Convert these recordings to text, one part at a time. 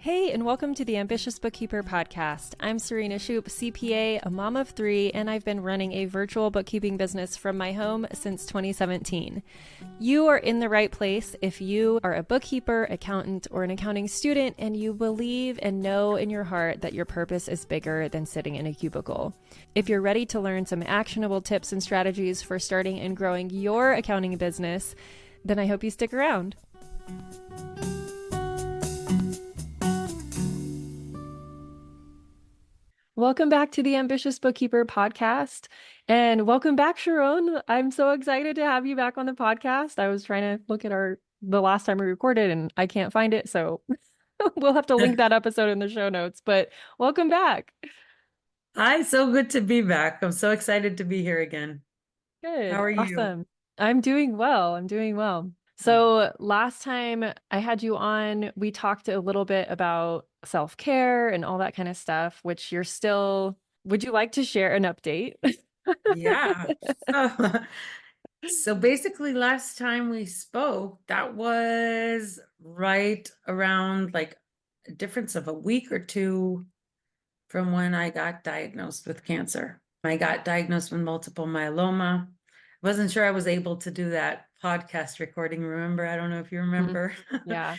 Hey, and welcome to the Ambitious Bookkeeper podcast. I'm Serena Shoup, CPA, a mom of three, and I've been running a virtual bookkeeping business from my home since 2017. You are in the right place if you are a bookkeeper, accountant, or an accounting student, and you believe and know in your heart that your purpose is bigger than sitting in a cubicle. If you're ready to learn some actionable tips and strategies for starting and growing your accounting business, then I hope you stick around. Welcome back to the Ambitious Bookkeeper podcast. And welcome back, Sharon. I'm so excited to have you back on the podcast. I was trying to look at the last time we recorded and I can't find it. So we'll have to link that episode in the show notes. But welcome back. Hi, so good to be back. I'm so excited to be here again. Good. How are you? Awesome. I'm doing well. So last time I had you on, we talked a little bit about self-care and all that kind of stuff, which would you like to share an update? Yeah. So, so basically last time we spoke, that was right around like a difference of a week or two from when I got diagnosed with cancer. I got diagnosed with multiple myeloma. Wasn't sure I was able to do that podcast recording. Remember? I don't know if you remember. Yeah.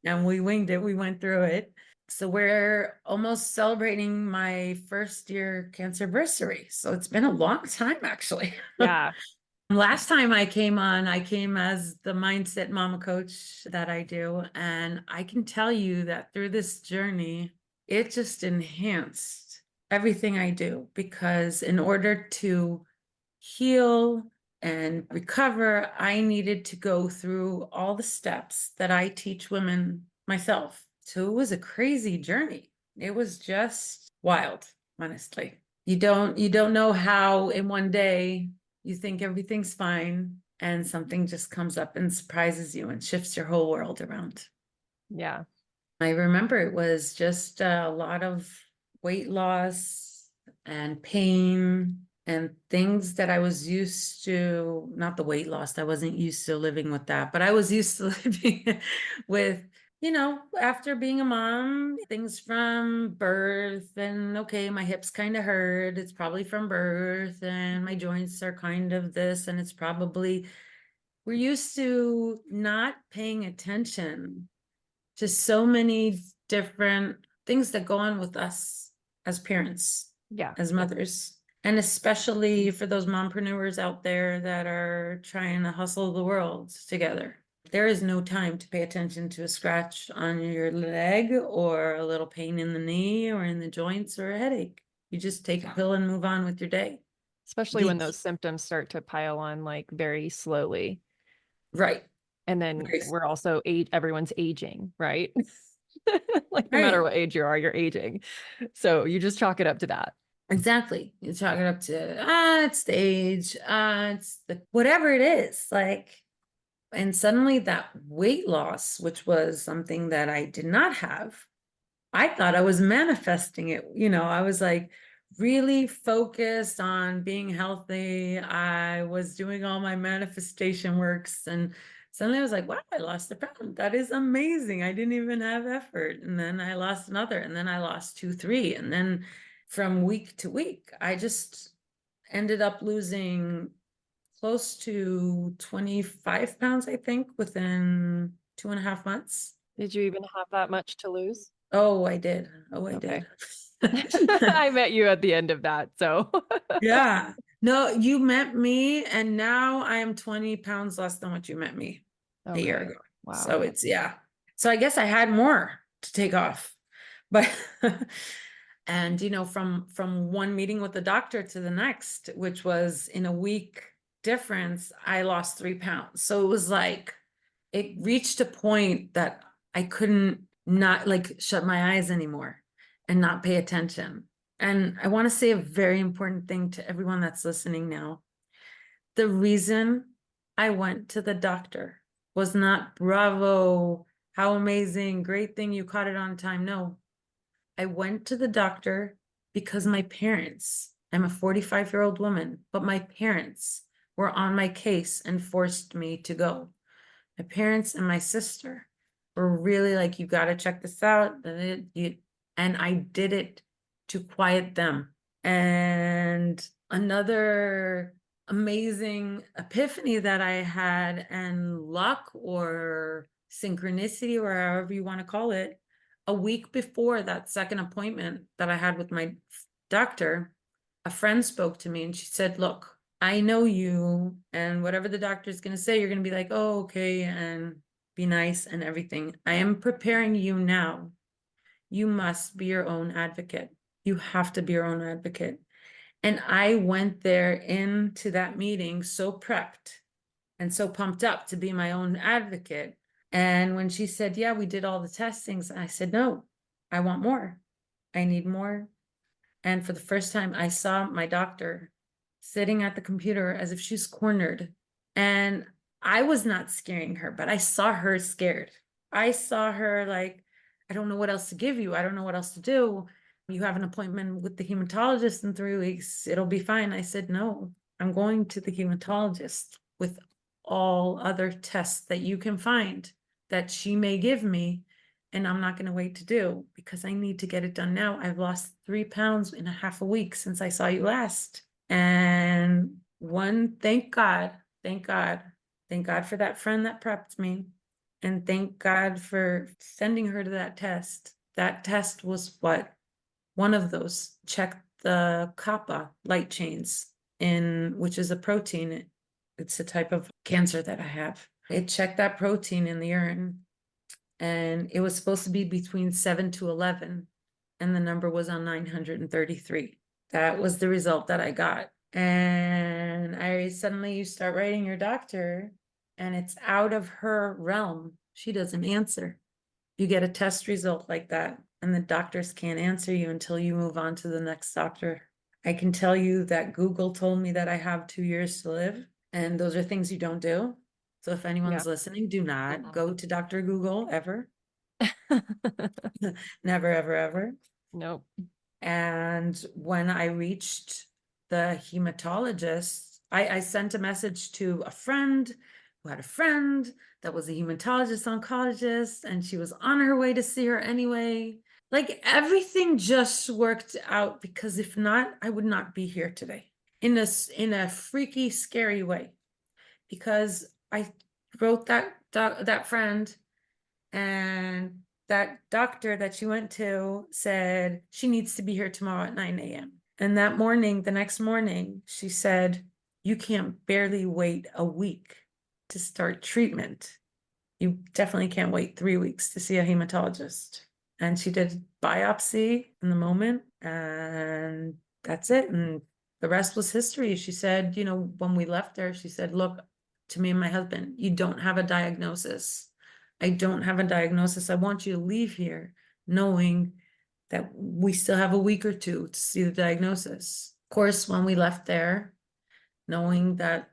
And we winged it. We went through it. So we're almost celebrating my first year cancerversary. So it's been a long time, actually. Yeah. Last time I came on, I came as the mindset mama coach that I do. And I can tell you that through this journey, it just enhanced everything I do, because in order to heal and recover, I needed to go through all the steps that I teach women myself. So it was a crazy journey. It was just wild, honestly. You don't know how in one day you think everything's fine and something just comes up and surprises you and shifts your whole world around. Yeah. I remember it was just a lot of weight loss and pain and things that I was used to, not the weight loss, I wasn't used to living with that, but I was used to living with, after being a mom, things from birth, and okay, my hips kind of hurt. It's probably from birth, and my joints are kind of this, and it's probably, we're used to not paying attention to so many different things that go on with us as parents, Yeah. as mothers. And especially for those mompreneurs out there that are trying to hustle the world together. There is no time to pay attention to a scratch on your leg or a little pain in the knee or in the joints or a headache. You just take a pill and move on with your day. Especially when those symptoms start to pile on like very slowly. Right. And then we're also everyone's aging, right? Like no matter Right. what age you are, you're aging. So you just chalk it up to that. Exactly. You chalk it up to, it's the age, it's the whatever it is. Like, and suddenly that weight loss, which was something that I did not have, I thought I was manifesting it. I was like really focused on being healthy. I was doing all my manifestation works, and suddenly I was like, wow, I lost a pound. That is amazing. I didn't even have effort. And then I lost another, and then I lost 2, 3. And then from week to week, I just ended up losing close to 25 pounds, I think, within 2.5 months. Did you even have that much to lose? Oh, I did. Oh, I Okay. did. I met you at the end of that. So Yeah. No, you met me, and now I am 20 pounds less than what you met me a year okay. ago. So Wow. it's, yeah. So I guess I had more to take off. But and from one meeting with the doctor to the next, which was in a week difference, I lost 3 pounds. So it was like it reached a point that I couldn't not like shut my eyes anymore and not pay attention. And I want to say a very important thing to everyone that's listening now. The reason I went to the doctor was not bravo, how amazing, great thing you caught it on time. No, I went to the doctor because my parents, I'm a 45-year-old woman, but my parents were on my case and forced me to go. My parents and my sister were really like, you got to check this out. And I did it to quiet them. And another amazing epiphany that I had, and luck or synchronicity, or however you want to call it, a week before that second appointment that I had with my doctor, a friend spoke to me and she said, look, I know you, and whatever the doctor's going to say, you're going to be like, oh, okay, and be nice and everything. I am preparing you now. You must be your own advocate. You have to be your own advocate. And I went there into that meeting so prepped and so pumped up to be my own advocate. And when she said, yeah, we did all the testings, I said, no, I want more. I need more. And for the first time, I saw my doctor sitting at the computer as if she's cornered. And I was not scaring her, but I saw her scared. I saw her like, I don't know what else to give you. I don't know what else to do. You have an appointment with the hematologist in 3 weeks. It'll be fine. I said, no, I'm going to the hematologist with all other tests that you can find that she may give me. And I'm not going to wait to do, because I need to get it done now. I've lost 3 pounds in a half a week since I saw you last. And thank God for that friend that prepped me. And thank God for sending her to that test. That test was one of those, check the kappa light chains, which is a protein. It's a type of cancer that I have. It checked that protein in the urine, and it was supposed to be between 7 to 11, and the number was on 933. That was the result that I got. And you start writing your doctor, and it's out of her realm. She doesn't answer. You get a test result like that, and the doctors can't answer you until you move on to the next doctor. I can tell you that Google told me that I have 2 years to live, and those are things you don't do. So if anyone's listening, do not go to Dr. Google ever. Never, ever, ever. Nope. And when I reached the hematologist, I sent a message to a friend who had a friend that was a hematologist oncologist, and she was on her way to see her anyway. Like, everything just worked out, because if not, I would not be here today in a freaky, scary way, because I wrote that friend, and that doctor that she went to said she needs to be here tomorrow at 9 a.m. And the next morning, she said, you can't barely wait a week to start treatment. You definitely can't wait 3 weeks to see a hematologist. And she did biopsy in the moment, and that's it. And the rest was history. She said, when we left there, she said, look, to me and my husband, you don't have a diagnosis. I don't have a diagnosis. I want you to leave here knowing that we still have a week or two to see the diagnosis. Of course, when we left there, knowing that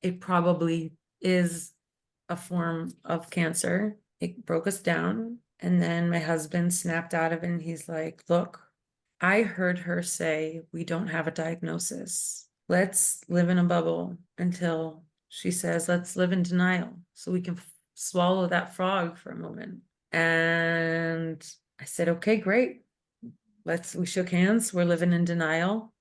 it probably is a form of cancer, it broke us down. And then my husband snapped out of it, and he's like, look, I heard her say, we don't have a diagnosis. Let's live in a bubble until she says, let's live in denial so we can swallow that frog for a moment. And I said, okay, great. We shook hands. We're living in denial.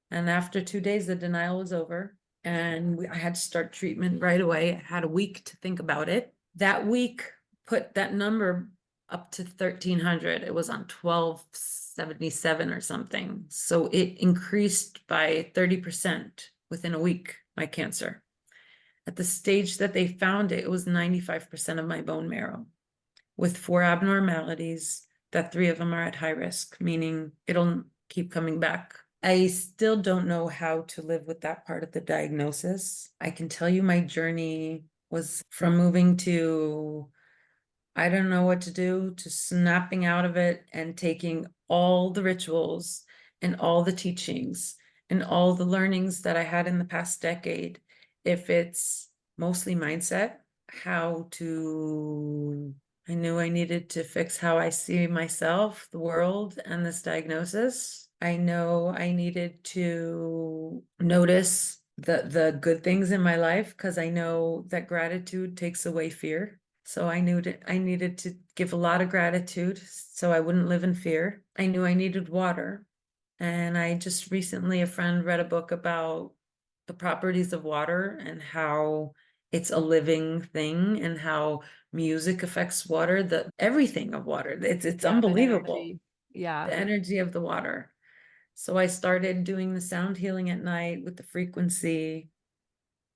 And after 2 days, the denial was over, and I had to start treatment right away. I had a week to think about it. That week put that number up to 1,300. It was on 1,277 or something. So it increased by 30% within a week, my cancer. At the stage that they found it, it was 95% of my bone marrow, with 4 abnormalities, that 3 of them are at high risk, meaning it'll keep coming back. I still don't know how to live with that part of the diagnosis. I can tell you my journey was from moving to, I don't know what to do, to snapping out of it and taking all the rituals and all the teachings and all the learnings that I had in the past decade. If it's mostly mindset, I knew I needed to fix how I see myself, the world, and this diagnosis. I know I needed to notice the good things in my life, because I know that gratitude takes away fear. So I knew that I needed to give a lot of gratitude so I wouldn't live in fear. I knew I needed water. And I just recently, a friend read a book about the properties of water and how it's a living thing and how music affects water, the everything of water. It's Yeah, the unbelievable, energy. Yeah. the energy of the water. So I started doing the sound healing at night with the frequency,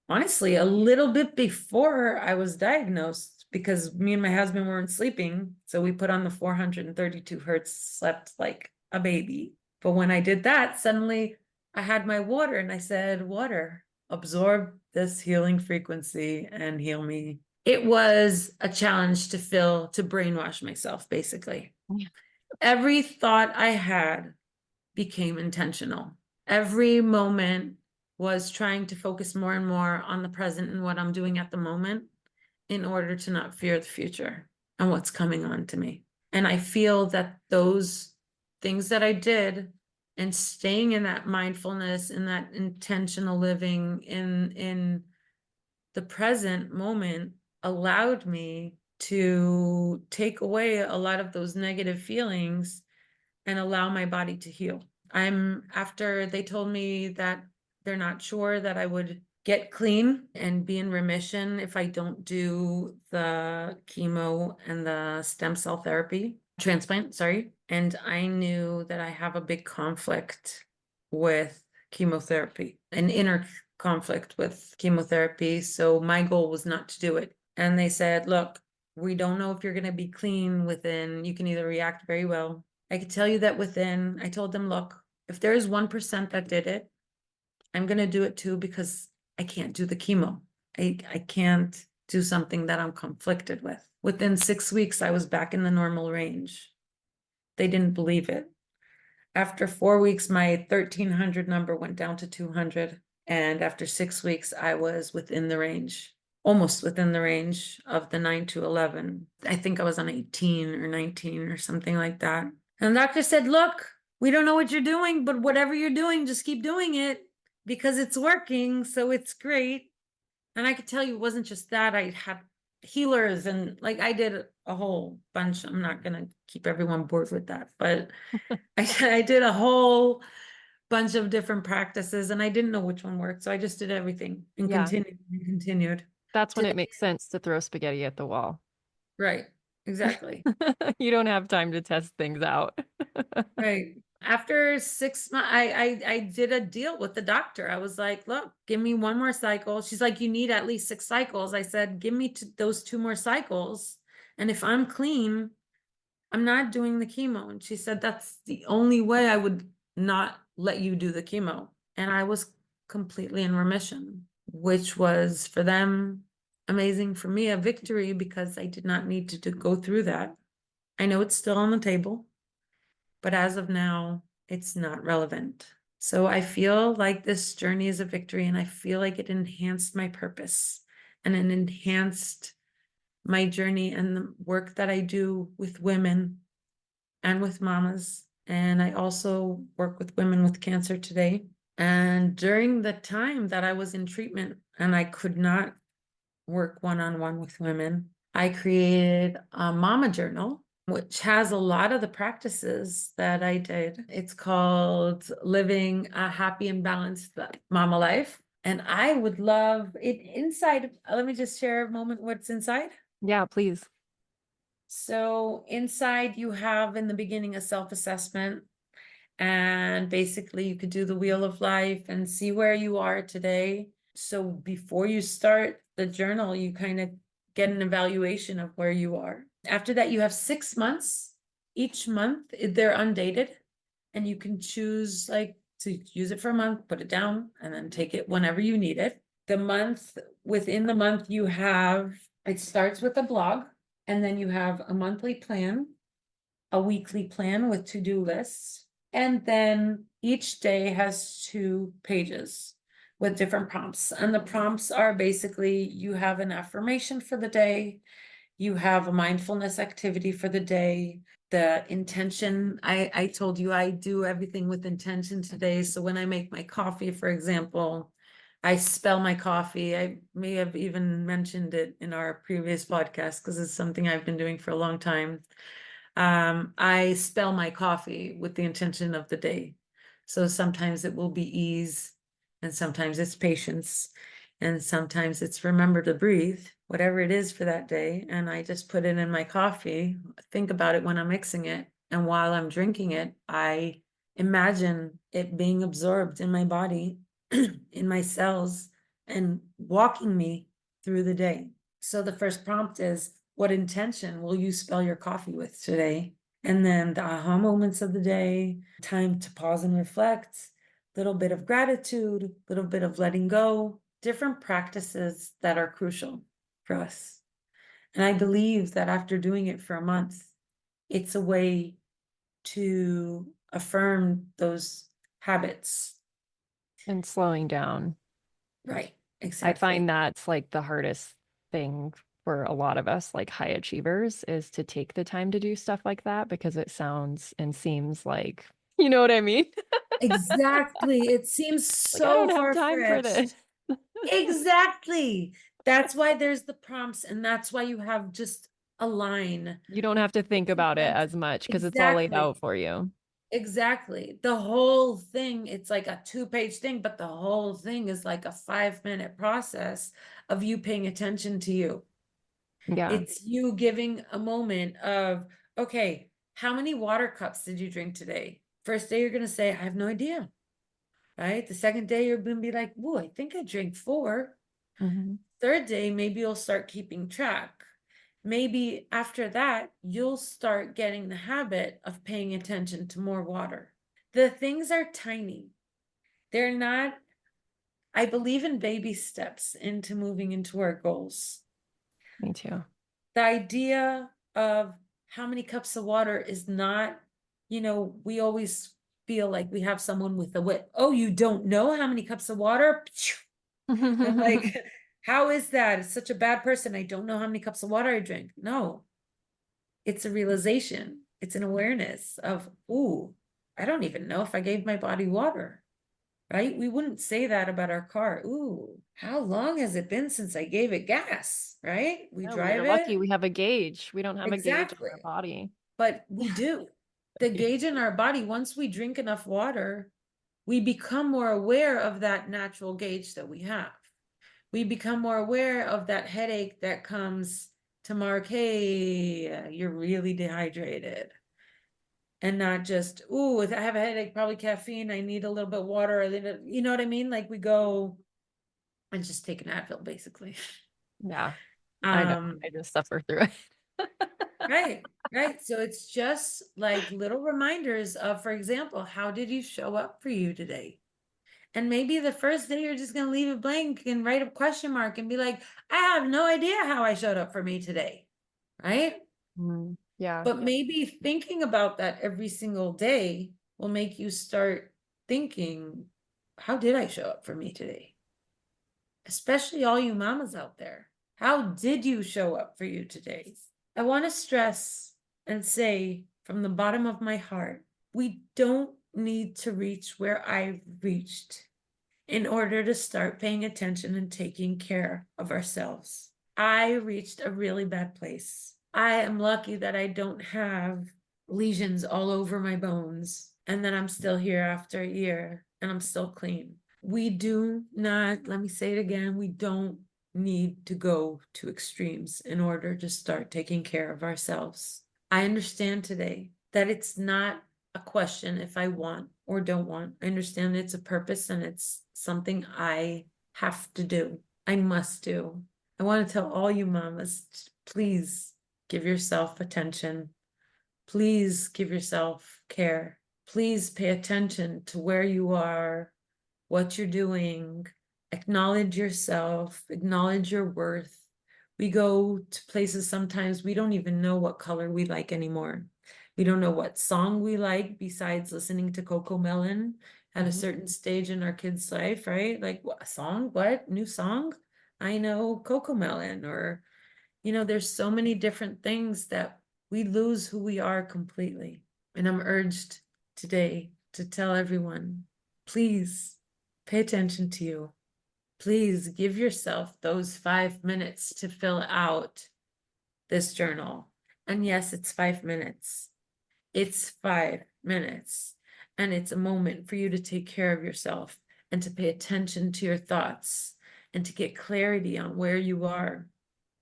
honestly, a little bit before I was diagnosed, because me and my husband weren't sleeping. So we put on the 432 hertz, slept like a baby. But when I did that, suddenly I had my water and I said, water, absorb this healing frequency and heal me. It was a challenge to brainwash myself, basically. Yeah. Every thought I had became intentional. Every moment was trying to focus more and more on the present and what I'm doing at the moment in order to not fear the future and what's coming on to me. And I feel that those things that I did and staying in that mindfulness, in that intentional living, in the present moment allowed me to take away a lot of those negative feelings and allow my body to heal. After they told me that they're not sure that I would get clean and be in remission if I don't do the chemo and the stem cell therapy transplant, sorry. And I knew that I have a big conflict with chemotherapy, an inner conflict with chemotherapy. So my goal was not to do it. And they said, look, we don't know if you're going to be clean within, you can either react very well. I could tell you that I told them, look, if there is 1% that did it, I'm going to do it too, because I can't do the chemo. I can't do something that I'm conflicted with. Within 6 weeks, I was back in the normal range. They didn't believe it. After 4 weeks, my 1300 number went down to 200. And after 6 weeks, I was within the range, almost within the range of the 9 to 11. I think I was on 18 or 19 or something like that. And the doctor said, look, we don't know what you're doing, but whatever you're doing, just keep doing it because it's working. So it's great. And I could tell you it wasn't just that. I had healers and like I did a whole bunch. I'm not going to keep everyone bored with that, but I did a whole bunch of different practices and I didn't know which one worked. So I just did everything and Yeah. continued. That's when it Today, makes sense to throw spaghetti at the wall. right. Exactly. You don't have time to test things out. Right. After 6 months, I did a deal with the doctor. I was like, look, give me one more cycle. She's like, you need at least 6 cycles. I said, give me those 2 more cycles. And if I'm clean, I'm not doing the chemo. And she said, that's the only way I would not let you do the chemo. And I was completely in remission, which was for them amazing, for me a victory, because I did not need to go through that. I know it's still on the table, but as of now, it's not relevant. So I feel like this journey is a victory, and I feel like it enhanced my purpose and it enhanced my journey and the work that I do with women and with mamas. And I also work with women with cancer today. And during the time that I was in treatment and I could not work one-on-one with women, I created a mama journal, which has a lot of the practices that I did. It's called Living a Happy and Balanced Mama Life. And I would love it inside. Let me just share a moment what's inside. Yeah, please. So inside you have in the beginning a self-assessment, and basically you could do the wheel of life and see where you are today. So before you start the journal, you kind of get an evaluation of where you are. After that, you have 6 months. Each month they're undated, and you can choose like to use it for a month, put it down, and then take it whenever you need it. Within the month it starts with a blog, and then you have a monthly plan, a weekly plan with to-do lists, and then each day has 2 pages with different prompts. And the prompts are basically, you have an affirmation for the day, you have a mindfulness activity for the day, the intention. I told you I do everything with intention today. So when I make my coffee, for example, I spell my coffee. I may have even mentioned it in our previous podcast because it's something I've been doing for a long time. I spell my coffee with the intention of the day. So sometimes it will be ease, and sometimes it's patience, and sometimes it's remember to breathe, whatever it is for that day. And I just put it in my coffee, think about it when I'm mixing it. And while I'm drinking it, I imagine it being absorbed in my body, in my cells, and walking me through the day. So the first prompt is, what intention will you spell your coffee with today? And then the aha moments of the day, time to pause and reflect, little bit of gratitude, little bit of letting go, different practices that are crucial for us. And I believe that after doing it for a month, it's a way to affirm those habits. And slowing down. Right, I exactly. find that's like the hardest thing for a lot of us, like high achievers, is to take the time to do stuff like that because it sounds and seems like, you know what I mean? Exactly. It seems Like, I so don't have time for this. far-fetched. Exactly. That's why there's the prompts, and that's why you have just a line. You don't have to think about it as much because it's all laid out Exactly. for you. Exactly. The whole thing, it's like a 2-page thing, but the whole thing is like a 5-minute process of you paying attention to you. Yeah. It's you giving a moment of, okay, how many water cups did you drink today? First day, you're going to say, I have no idea. Right? The second day, you're going to be like, whoa, I think I drank 4. Mhm. Third day, maybe you'll start keeping track. Maybe after that, you'll start getting the habit of paying attention to more water. The things are tiny. They're not, I believe in baby steps into moving into our goals. Me too. The idea of how many cups of water is not, we always feel like we have someone with a whip. Oh, you don't know how many cups of water? I'm like, how is that? It's such a bad person. I don't know how many cups of water I drink. No, it's a realization. It's an awareness of, ooh, I don't even know if I gave my body water, right? We wouldn't say that about our car. Ooh, how long has it been since I gave it gas, right? We No, we are drive lucky it. we have a gauge. We don't have a gauge on Exactly. our body. But we do. The gauge in our body, once we drink enough water, we become more aware of that natural gauge that we have. We become more aware of that headache that comes to mark, hey, you're really dehydrated. And not just, ooh, I have a headache, probably caffeine, I need a little bit of water. You know what I mean? Like we go and just take an Advil, basically. Yeah, I know. Um, I just suffer through it. right, right. So it's just like little reminders of, for example, how did you show up for you today? And maybe the first day you're just going to leave it blank and write a question mark and be like, I have no idea how I showed up for me today. Right? Yeah. But maybe thinking about that every single day will make you start thinking, how did I show up for me today? Especially all you mamas out there. How did you show up for you today? I want to stress and say from the bottom of my heart, we don't need to reach where I've reached in order to start paying attention and taking care of ourselves. I reached a really bad place. I am lucky that I don't have lesions all over my bones and that I'm still here after a year and I'm still clean. We do not, let me say it again, we don't need to go to extremes in order to start taking care of ourselves. I understand today that it's not a question if I want or don't want. I understand it's a purpose and it's something I have to do. I must do. I want to tell all you mamas, please give yourself attention. Please give yourself care. Please pay attention to where you are, what you're doing. Acknowledge yourself, acknowledge your worth. We go to places sometimes we don't even know what color we like anymore. We don't know what song we like besides listening to Coco Melon at a certain stage in our kids' life, right? Like, what song? What new song? I know Coco Melon, or there's so many different things that we lose who we are completely. And I'm urged today to tell everyone, please pay attention to you. please give yourself those 5 minutes to fill out this journal. And yes, it's 5 minutes. It's 5 minutes. And it's a moment for you to take care of yourself and to pay attention to your thoughts and to get clarity on where you are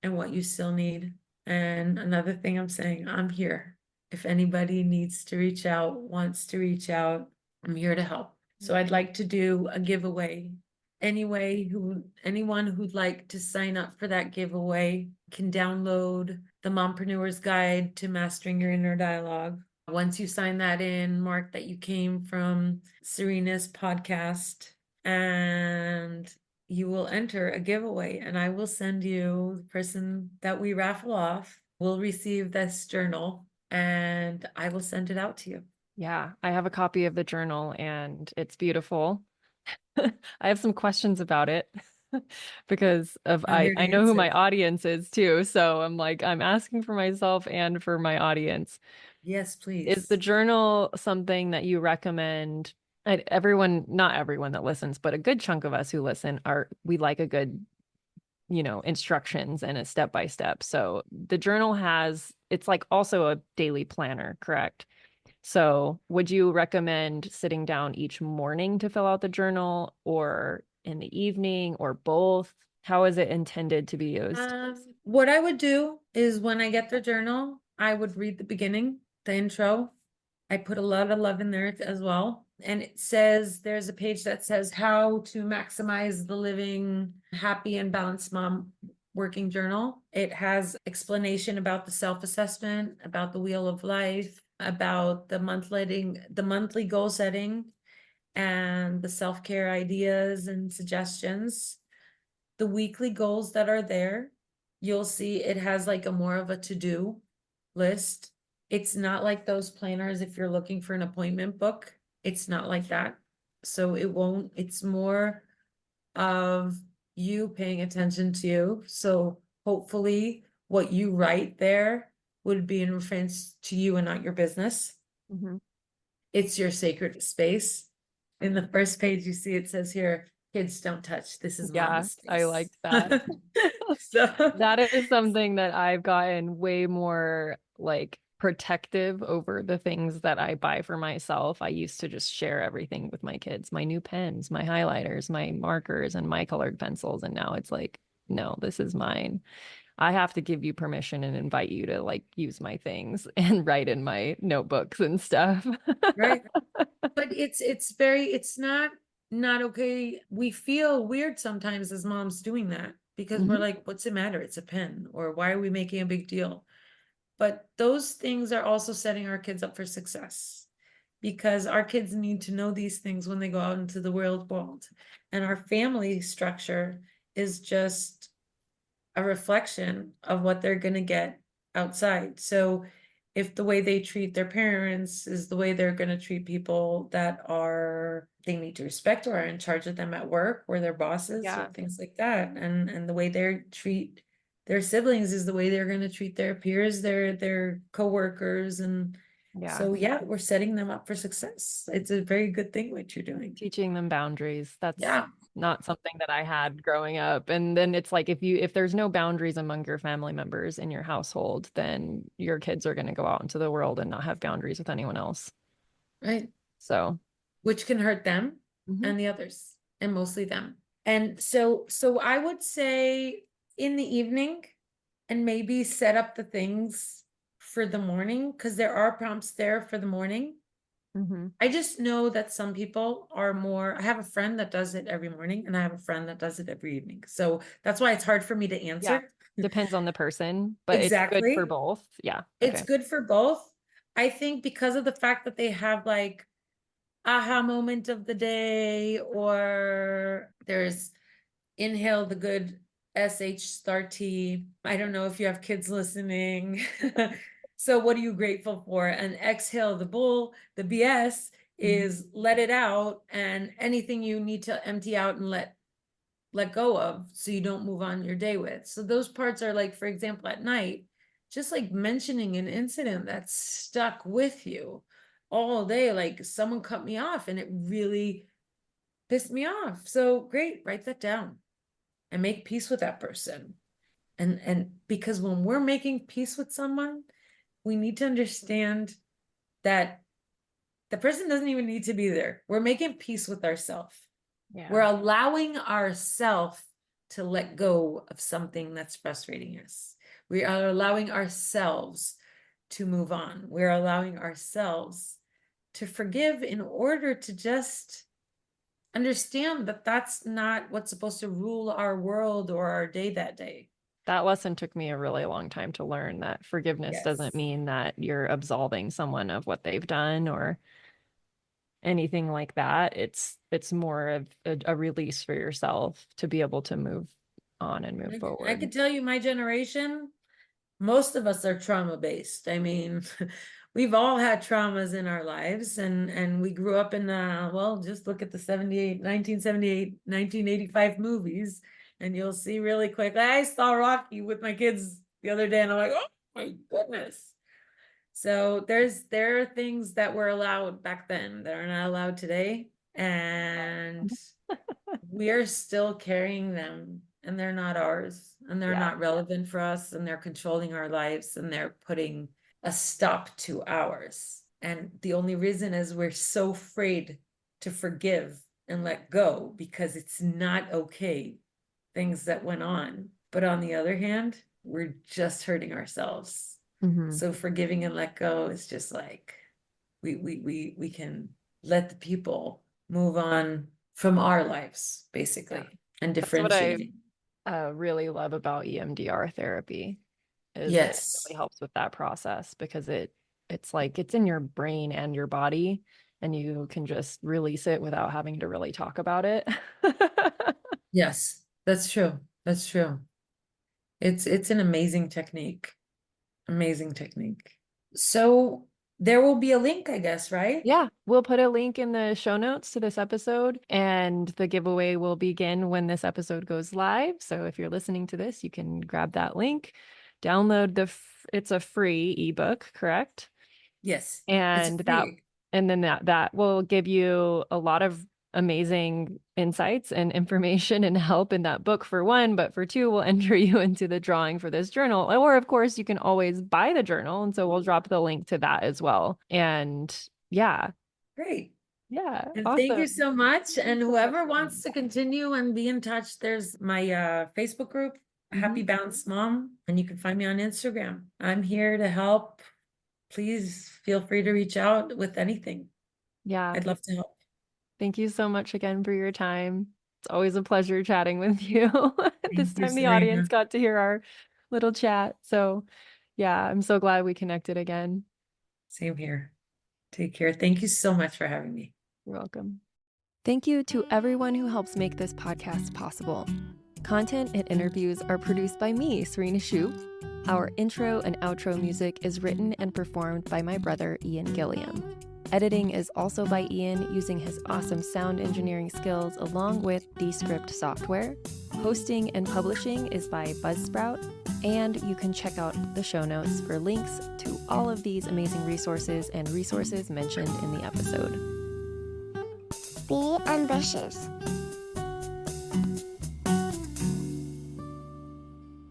and what you still need. And another thing I'm saying, I'm here. If anybody needs to reach out, wants to reach out, I'm here to help. So I'd like to do a giveaway. Anyone who'd like to sign up for that giveaway can download the Mompreneur's Guide to Mastering Your Inner Dialogue. Once you sign that in, mark that you came from Serena's podcast, and you will enter a giveaway, and I will send you, the person that we raffle off will receive this journal, and I will send it out to you. Yeah, I have a copy of the journal and it's beautiful. I have some questions about it because of I'm here to I know who answer. my audience is too. So I'm like, I'm asking for myself and for my audience. Yes, Is the please. journal something that you recommend? Everyone, not everyone that listens, but a good chunk of us who listen we like a good, instructions and a step by step. So the journal it's like also a daily planner, correct? So would you recommend sitting down each morning to fill out the journal or in the evening or both? How is it intended to be used? What I would do is when I get the journal, I would read the beginning, the intro. I put a lot of love in there as well. And it says, there's a page that says how to maximize the living happy and balanced mom working journal. It has explanation about the self-assessment, about the wheel of life, about the monthly goal setting, and the self-care ideas and suggestions. The weekly goals that are there, you'll see it has like a more of a to-do list. It's not like those planners if you're looking for an appointment book. It's not like that. So it's more of you paying attention to you. So hopefully what you write there would be in reference to you and not your business. Mm-hmm. It's your sacred space. In the first page, you see it says here, kids don't touch. This is Yeah, mama's I space. liked that. So That is something that I've gotten way more like protective over the things that I buy for myself. I used to just share everything with my kids, my new pens, my highlighters, my markers, and my colored pencils. And now it's like, no, this is mine. I have to give you permission and invite you to like use my things and write in my notebooks and stuff. right. But it's not okay. We feel weird sometimes as moms doing that because we're Mhm. like, what's the matter? It's a pen, or why are we making a big deal? But those things are also setting our kids up for success because our kids need to know these things when they go out into the real world. And our family structure is just a reflection of what they're going to get outside. So if the way they treat their parents is the way they're going to treat people that they need to respect or are in charge of them at work or their bosses or Yeah. things like that, and the way they treat their siblings is the way they're going to treat their peers, their coworkers, and Yeah. so yeah, we're setting them up for success. It's a very good thing what you're doing. Teaching them boundaries. That's Yeah. not something that I had growing up. And then it's like if there's no boundaries among your family members in your household, then your kids are going to go out into the world and not have boundaries with anyone else. Right. So, Which can hurt them mhm. and the others, and mostly them. And so I would say in the evening, and maybe set up the things for the morning, because there are prompts there for the morning. Mhm. I just know that some people are more, I have a friend that does it every morning, and I have a friend that does it every evening. So that's why it's hard for me to Yeah. answer. Depends on the person, but it's good for Exactly. both. Yeah. It's Okay. good for both. I think because of the fact that they have like aha moment of the day, or there's inhale the good SH start T. I don't know if you have kids listening. So what are you grateful for? And exhale the bull, the BS Mhm. is let it out, and anything you need to empty out and let go of so you don't move on your day with. So those parts are like, for example, at night, just like mentioning an incident that's stuck with you all day, like someone cut me off and it really pissed me off. So great, write that down. and make peace with that person. And because when we're making peace with someone, we need to understand that the person doesn't even need to be there. We're making peace with ourselves. Yeah. We're allowing ourselves to let go of something that's frustrating us. We are allowing ourselves to move on. We're allowing ourselves to forgive in order to just understand that that's not what's supposed to rule our world or our day that day. That lesson took me a really long time to learn, that forgiveness Yes. doesn't mean that you're absolving someone of what they've done or anything like that. It's more of a release for yourself to be able to move on and move I forward. could tell you my generation, most of us are trauma based. I mean, we've all had traumas in our lives, and we grew up in well, just look at the 1978, 1985 movies, and you'll see really quick. I saw Rocky with my kids the other day, and I'm like, oh my goodness. So there are things that were allowed back then that are not allowed today, and we are still carrying them, and they're not ours, and they're not relevant for us, and they're controlling our lives, and they're putting a stop to ours. And the only reason is we're so afraid to forgive and let go because it's not okay, things that went on. But on the other hand, we're just hurting ourselves. Mm-hmm. So forgiving and let go is just like we can let the people move on from our lives, basically, and differentiating. That's what I really love about EMDR therapy, is it Yes. really helps with that process, because it's like it's in your brain and your body, and you can just release it without having to really talk about it. Yes, that's true. That's true. It's an amazing technique. Amazing technique. So there will be a link, I guess, right? Yeah, we'll put a link in the show notes to this episode, and the giveaway will begin when this episode goes live. So if you're listening to this, you can grab that link, download it's a free ebook, correct? Yes. And It's free. then that will give you a lot of amazing insights and information and help in that book, for one, but for two, we'll enter you into the drawing for this journal. Or of course, you can always buy the journal, and so we'll drop the link to that as well. And yeah. Great. Yeah, And thank you awesome. so much. And whoever wants to continue and be in touch, there's my Facebook group, Happy Bounce Mom, and you can find me on Instagram. I'm here to help. Please feel free to reach out with anything. Yeah. I'd love to help. Thank you so much again for your time. It's always a pleasure chatting with you. This Thank you, time the audience Serena. got to hear our little chat. So yeah, I'm so glad we connected again. Same here. Take care. Thank you so much for having me. You're welcome. Thank you to everyone who helps make this podcast possible. Content and interviews are produced by me, Serena Shoup. Our intro and outro music is written and performed by my brother, Ian Gilliam. Editing is also by Ian, using his awesome sound engineering skills along with Descript software. Hosting and publishing is by Buzzsprout, and you can check out the show notes for links to all of these amazing resources and resources mentioned in the episode. Be ambitious.